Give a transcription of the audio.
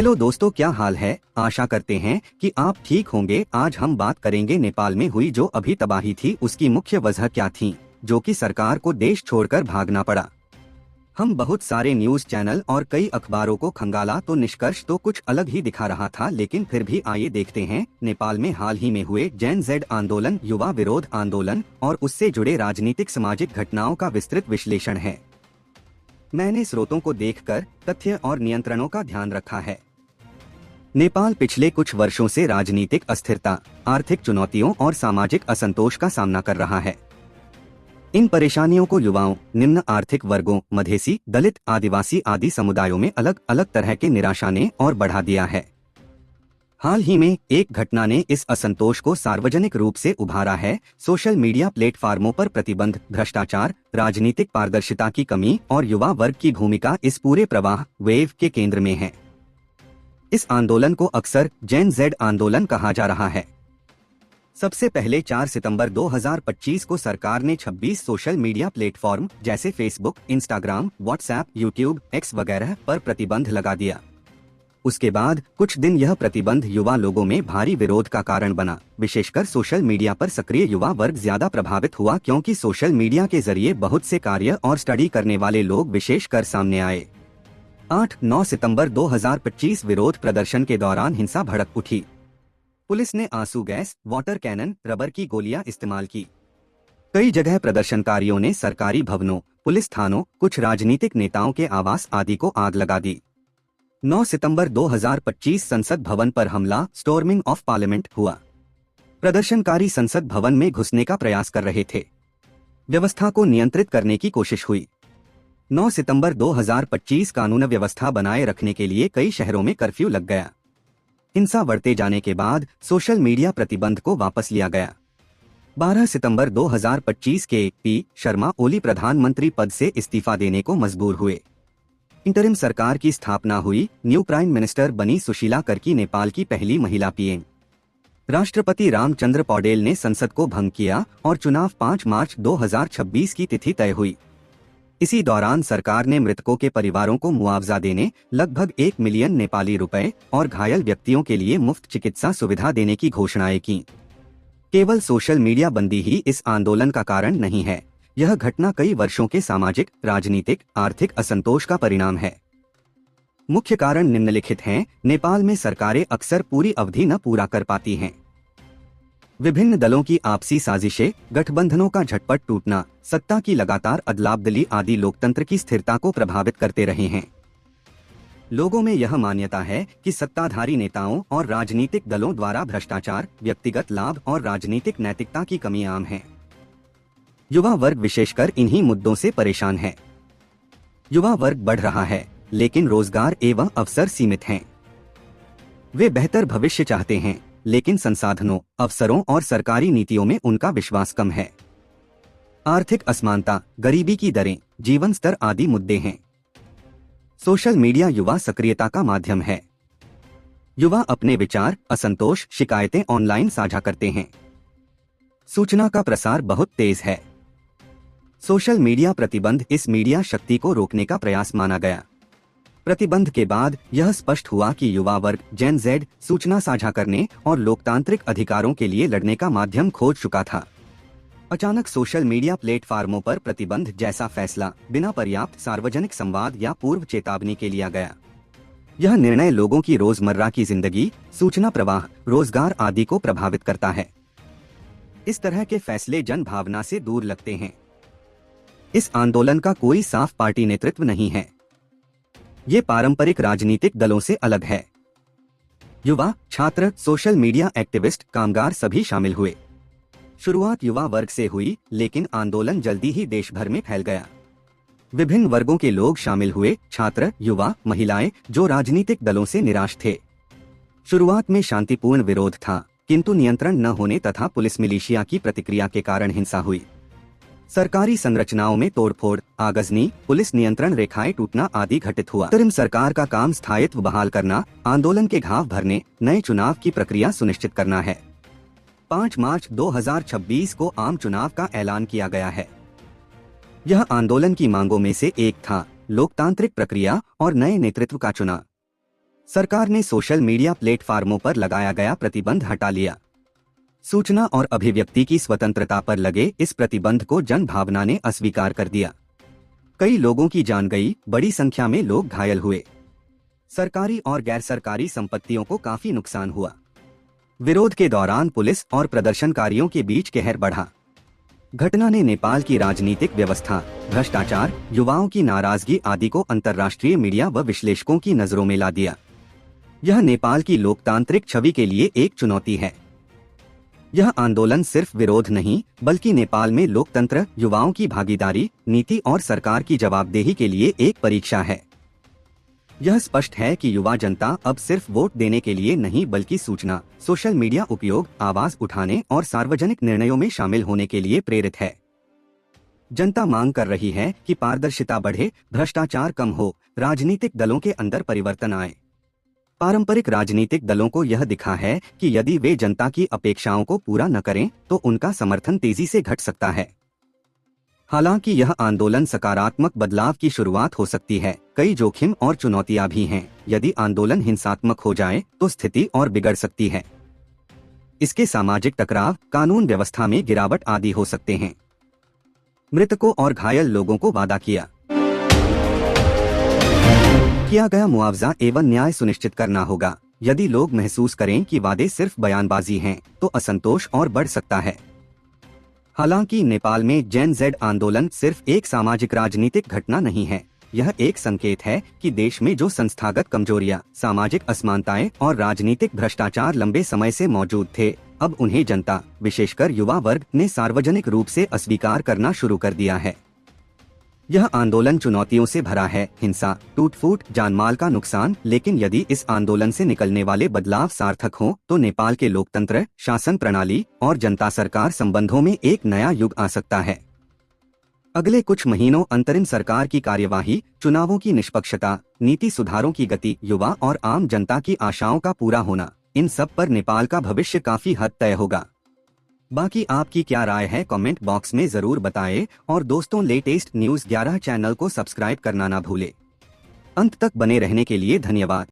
Hello दोस्तों, क्या हाल है। आशा करते हैं कि आप ठीक होंगे। आज हम बात करेंगे नेपाल में हुई जो अभी तबाही थी उसकी मुख्य वजह क्या थी, जो कि सरकार को देश छोड़कर भागना पड़ा। हम बहुत सारे न्यूज चैनल और कई अखबारों को खंगाला तो निष्कर्ष तो कुछ अलग ही दिखा रहा था, लेकिन फिर भी आइए देखते हैं नेपाल में हाल ही में हुए जेन जेड आंदोलन, युवा विरोध आंदोलन और उससे जुड़े राजनीतिक सामाजिक घटनाओं का विस्तृत विश्लेषण है। मैंने स्रोतों को देखकर तथ्य और नियंत्रणों का ध्यान रखा है। नेपाल पिछले कुछ वर्षों से राजनीतिक अस्थिरता, आर्थिक चुनौतियों और सामाजिक असंतोष का सामना कर रहा है। इन परेशानियों को युवाओं, निम्न आर्थिक वर्गों, मधेसी, दलित, आदिवासी आदि समुदायों में अलग अलग तरह के निराशा ने और बढ़ा दिया है। हाल ही में एक घटना ने इस असंतोष को सार्वजनिक रूप से उभारा है। सोशल मीडिया प्लेटफार्मों पर प्रतिबंध, भ्रष्टाचार, राजनीतिक पारदर्शिता की कमी और युवा वर्ग की भूमिका इस पूरे प्रवाह वेव के केंद्र में है। इस आंदोलन को अक्सर जेन जेड आंदोलन कहा जा रहा है। सबसे पहले 4 सितंबर 2025 को सरकार ने 26 सोशल मीडिया प्लेटफॉर्म जैसे Facebook, Instagram, WhatsApp, YouTube, x वगैरह पर प्रतिबंध लगा दिया। उसके बाद कुछ दिन यह प्रतिबंध युवा लोगों में भारी विरोध का कारण बना। विशेषकर सोशल मीडिया पर सक्रिय युवा वर्ग ज्यादा प्रभावित हुआ, क्योंकि सोशल मीडिया के जरिए बहुत से कार्य और स्टडी करने वाले लोग विशेषकर सामने आए। 8-9 सितंबर 2025 विरोध प्रदर्शन के दौरान हिंसा भड़क उठी। पुलिस ने आंसू गैस, वाटर कैनन, रबर की गोलियां इस्तेमाल की। कई जगह प्रदर्शनकारियों ने सरकारी भवनों, पुलिस थानों, कुछ राजनीतिक नेताओं के आवास आदि को आग लगा दी। 9 सितंबर 2025 संसद भवन पर हमला, स्टॉर्मिंग ऑफ पार्लियामेंट हुआ। प्रदर्शनकारी संसद भवन में घुसने का प्रयास कर रहे थे। व्यवस्था को नियंत्रित करने की कोशिश हुई। 9 सितंबर 2025 कानून व्यवस्था बनाए रखने के लिए कई शहरों में कर्फ्यू लग गया। हिंसा बढ़ते जाने के बाद सोशल मीडिया प्रतिबंध को वापस लिया गया। 12 सितंबर 2025 के पी शर्मा ओली प्रधानमंत्री पद से इस्तीफा देने को मजबूर हुए। इंटरिम सरकार की स्थापना हुई। न्यू प्राइम मिनिस्टर बनी सुशीला कर्की, नेपाल की पहली महिला पीएम। राष्ट्रपति रामचंद्र पौडेल ने संसद को भंग किया और चुनाव 5 मार्च 2026 की तिथि तय हुई। इसी दौरान सरकार ने मृतकों के परिवारों को मुआवजा देने, लगभग 1 मिलियन नेपाली रुपए और घायल व्यक्तियों के लिए मुफ्त चिकित्सा सुविधा देने की घोषणाएं की। केवल सोशल मीडिया बंदी ही इस आंदोलन का कारण नहीं है। यह घटना कई वर्षों के सामाजिक, राजनीतिक, आर्थिक असंतोष का परिणाम है। मुख्य कारण निम्नलिखित हैं। नेपाल में सरकारें अक्सर पूरी अवधि न पूरा कर पाती हैं। विभिन्न दलों की आपसी साजिशें, गठबंधनों का झटपट टूटना, सत्ता की लगातार अदला-बदली आदि लोकतंत्र की स्थिरता को प्रभावित करते रहे हैं। लोगों में यह मान्यता है कि सत्ताधारी नेताओं और राजनीतिक दलों द्वारा भ्रष्टाचार, व्यक्तिगत लाभ और राजनीतिक नैतिकता की कमी आम है। युवा वर्ग विशेषकर इन्हीं मुद्दों से परेशान है। युवा वर्ग बढ़ रहा है, लेकिन रोजगार एवं अवसर सीमित हैं। वे बेहतर भविष्य चाहते हैं, लेकिन संसाधनों, अवसरों और सरकारी नीतियों में उनका विश्वास कम है। आर्थिक असमानता, गरीबी की दरें, जीवन स्तर आदि मुद्दे हैं। सोशल मीडिया युवा सक्रियता का माध्यम है। युवा अपने विचार, असंतोष, शिकायतें ऑनलाइन साझा करते हैं। सूचना का प्रसार बहुत तेज है। सोशल मीडिया प्रतिबंध इस मीडिया शक्ति को रोकने का प्रयास माना गया। प्रतिबंध के बाद यह स्पष्ट हुआ कि युवा वर्ग जेन जेड सूचना साझा करने और लोकतांत्रिक अधिकारों के लिए लड़ने का माध्यम खोज चुका था। अचानक सोशल मीडिया प्लेटफार्मों पर प्रतिबंध जैसा फैसला बिना पर्याप्त सार्वजनिक संवाद या पूर्व चेतावनी के लिया गया। यह निर्णय लोगों की रोजमर्रा की जिंदगी, सूचना प्रवाह, रोजगार आदि को प्रभावित करता है। इस तरह के फैसले जन भावना से दूर लगते हैं। इस आंदोलन का कोई साफ पार्टी नेतृत्व नहीं है। ये पारंपरिक राजनीतिक दलों से अलग है। युवा, छात्र, सोशल मीडिया एक्टिविस्ट, कामगार सभी शामिल हुए। शुरुआत युवा वर्ग से हुई, लेकिन आंदोलन जल्दी ही देश भर में फैल गया। विभिन्न वर्गों के लोग शामिल हुए, छात्र, युवा, महिलाएं, जो राजनीतिक दलों से निराश थे। शुरुआत में शांतिपूर्ण विरोध था, किंतु नियंत्रण न होने तथा पुलिस मिलिशिया की प्रतिक्रिया के कारण हिंसा हुई। सरकारी संरचनाओं में तोड़फोड़, आगजनी, पुलिस नियंत्रण रेखाएं टूटना आदि घटित हुआ। अंतरिम सरकार का काम स्थायित्व बहाल करना, आंदोलन के घाव भरने, नए चुनाव की प्रक्रिया सुनिश्चित करना है। 5 मार्च 2026 को आम चुनाव का ऐलान किया गया है। यह आंदोलन की मांगों में से एक था, लोकतांत्रिक प्रक्रिया और नए नेतृत्व का चुनाव। सरकार ने सोशल मीडिया प्लेटफार्मों पर लगाया गया प्रतिबंध हटा लिया। सूचना और अभिव्यक्ति की स्वतंत्रता पर लगे इस प्रतिबंध को जन भावना ने अस्वीकार कर दिया। कई लोगों की जान गई, बड़ी संख्या में लोग घायल हुए। सरकारी और गैर सरकारी संपत्तियों को काफी नुकसान हुआ। विरोध के दौरान पुलिस और प्रदर्शनकारियों के बीच कहर बढ़ा। घटना ने नेपाल की राजनीतिक व्यवस्था, भ्रष्टाचार, युवाओं की नाराजगी आदि को अंतर्राष्ट्रीय मीडिया व विश्लेषकों की नजरों में ला दिया। यह नेपाल की लोकतांत्रिक छवि के लिए एक चुनौती है। यह आंदोलन सिर्फ विरोध नहीं, बल्कि नेपाल में लोकतंत्र, युवाओं की भागीदारी, नीति और सरकार की जवाबदेही के लिए एक परीक्षा है। यह स्पष्ट है कि युवा जनता अब सिर्फ वोट देने के लिए नहीं, बल्कि सूचना, सोशल मीडिया उपयोग, आवाज उठाने और सार्वजनिक निर्णयों में शामिल होने के लिए प्रेरित है। जनता मांग कर रही है कि पारदर्शिता बढ़े, भ्रष्टाचार कम हो, राजनीतिक दलों के अंदर परिवर्तन आए। पारंपरिक राजनीतिक दलों को यह दिखा है कि यदि वे जनता की अपेक्षाओं को पूरा न करें तो उनका समर्थन तेजी से घट सकता है। हालांकि यह आंदोलन सकारात्मक बदलाव की शुरुआत हो सकती है। कई जोखिम और चुनौतियां भी हैं। यदि आंदोलन हिंसात्मक हो जाए तो स्थिति और बिगड़ सकती है। इसके सामाजिक टकराव, कानून व्यवस्था में गिरावट आदि हो सकते हैं। मृतकों और घायल लोगों को वादा किया गया मुआवजा एवं न्याय सुनिश्चित करना होगा। यदि लोग महसूस करें कि वादे सिर्फ बयानबाजी हैं, तो असंतोष और बढ़ सकता है। हालांकि नेपाल में जेन जेड आंदोलन सिर्फ एक सामाजिक राजनीतिक घटना नहीं है। यह एक संकेत है कि देश में जो संस्थागत कमजोरियां, सामाजिक असमानताएं और राजनीतिक भ्रष्टाचार लंबे समय से मौजूद थे, अब उन्हें जनता, विशेषकर युवा वर्ग ने सार्वजनिक रूप से अस्वीकार करना शुरू कर दिया है। यह आंदोलन चुनौतियों से भरा है, हिंसा, टूट-फूट, जानमाल का नुकसान, लेकिन यदि इस आंदोलन से निकलने वाले बदलाव सार्थक हों, तो नेपाल के लोकतंत्र, शासन प्रणाली और जनता सरकार संबंधों में एक नया युग आ सकता है। अगले कुछ महीनों अंतरिम सरकार की कार्यवाही, चुनावों की निष्पक्षता, नीति सुधारों की गति, युवा और आम जनता की आशाओं का पूरा होना, इन सब पर नेपाल का भविष्य काफी हद तय होगा। बाकी आपकी क्या राय है, कमेंट बॉक्स में जरूर बताएं और दोस्तों, लेटेस्ट न्यूज़ 11 चैनल को सब्सक्राइब करना ना भूले। अंत तक बने रहने के लिए धन्यवाद।